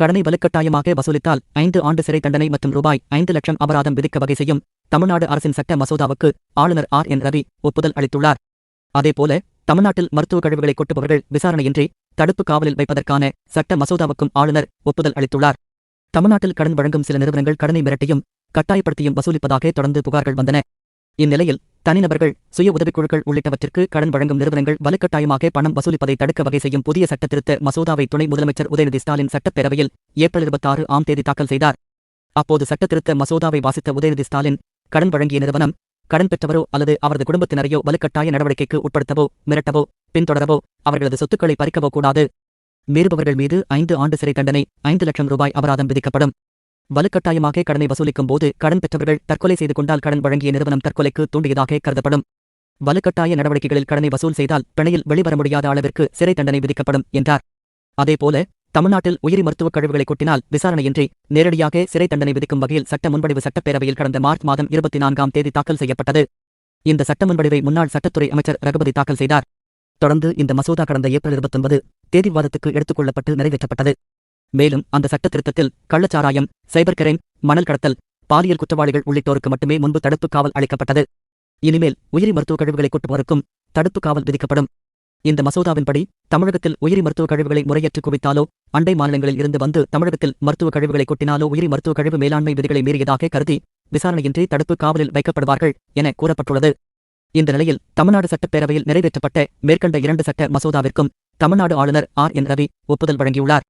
கடனை வலுக்கட்டாயமாக வசூலித்தால் 5 ஆண்டு சிறை தண்டனை மற்றும் ரூபாய் 5 லட்சம் அபராதம் விதிக்க வகை செய்யும் தமிழ்நாடு அரசின் சட்ட மசோதாவுக்கு ஆளுநர் என் ரவி ஒப்புதல் அளித்துள்ளார். அதேபோல தமிழ்நாட்டில் மருத்துவ கழிவுகளை கொட்டுபவர்கள் விசாரணையின்றி தடுப்பு காவலில் வைப்பதற்கான சட்ட மசோதாவுக்கும் ஆளுநர் ஒப்புதல் அளித்துள்ளார். தமிழ்நாட்டில் கடன் வழங்கும் சில நிறுவனங்கள் கடனை மிரட்டியும் கட்டாயப்படுத்தியும் வசூலிப்பதாக தொடர்ந்து புகார்கள் வந்தன. இந்நிலையில் தனிநபர்கள், சுய உதவிக்குழுக்கள் உள்ளிட்டவற்றிற்கு கடன் வழங்கும் நிறுவனங்கள் வலுக்கட்டாயமாக பணம் வசூலிப்பதை தடுக்க வகை செய்யும் புதிய சட்டத்திருத்த மசோதாவை துணை முதலமைச்சர் உதயநிதி ஸ்டாலின் சட்டப்பேரவையில் ஏப்ரல் 26ஆம் தேதி தாக்கல் செய்தார். அப்போது சட்டத்திருத்த மசோதாவை வாசித்த உதயநிதி ஸ்டாலின், கடன் வழங்கிய நிறுவனம் கடன் பெற்றவரோ அல்லது அவரது குடும்பத்தினரையோ வலுக்கட்டாய நடவடிக்கைக்கு உட்படுத்தவோ, மிரட்டவோ, பின்தொடரவோ, அவர்களது சொத்துக்களை பறிக்கவோ கூடாது. மீறுபவர்கள் மீது 5 ஆண்டு சிறை தண்டனை, 5 லட்சம் ரூபாய் அபராதம் விதிக்கப்படும். வலுக்கட்டாயமாக கடனை வசூலிக்கும் போது கடன் பெற்றவர்கள் தற்கொலை செய்து கொண்டால் கடன் வழங்கிய நிறுவனம் தற்கொலைக்கு தூண்டியதாக கருதப்படும். வலுக்கட்டாய நடவடிக்கைகளில் கடனை வசூல் செய்தால் பிணையில் வெளிவர முடியாத அளவிற்கு சிறை தண்டனை விதிக்கப்படும் என்றார். அதேபோல தமிழ்நாட்டில் உயிரி மருத்துவக் கழிவுகளை கொட்டினால் விசாரணையின்றி நேரடியாக சிறை தண்டனை விதிக்கும் வகையில் சட்ட முன்வடிவு சட்டப்பேரவையில் கடந்த மார்ச் மாதம் 24ஆம் தேதி தாக்கல் செய்யப்பட்டது. இந்த சட்ட முன்வடிவை முன்னாள் சட்டத்துறை அமைச்சர் ரகுபதி தாக்கல் செய்தார். தொடர்ந்து இந்த மசோதா கடந்த ஏப்ரல் 29 தேதி விவாதத்துக்கு எடுத்துக் கொள்ளப்பட்டு நிறைவேற்றப்பட்டது. மேலும் அந்த சட்ட திருத்தத்தில் கள்ளச்சாராயம், சைபர் கிரைம், மணல் கடத்தல், பாலியல் குற்றவாளிகள் உள்ளிட்டோருக்கு மட்டுமே முன்பு தடுப்பு காவல் அளிக்கப்பட்டது. இனிமேல் உயிரி மருத்துவக் கழிவுகளை கொட்டுவோருக்கும் தடுப்பு காவல் விதிக்கப்படும். இந்த மசோதாவின்படி தமிழகத்தில் உயிரி மருத்துவக் கழிவுகளை முறையற்று குவித்தாலோ, அண்டை மாநிலங்களில் இருந்து வந்து தமிழகத்தில் மருத்துவக் கழிவுகளை கொட்டினாலோ உயிரி மருத்துவக் கழிவு மேலாண்மை விதிகளை மீறியதாக கருதி விசாரணையின்றி தடுப்பு காவலில் வைக்கப்படுவார்கள் என கூறப்பட்டுள்ளது. இந்த நிலையில் தமிழ்நாடு சட்டப்பேரவையில் நிறைவேற்றப்பட்ட மேற்கண்ட 2 சட்ட மசோதாவிற்கும் தமிழ்நாடு ஆளுநர் என் ரவி ஒப்புதல் வழங்கியுள்ளார்.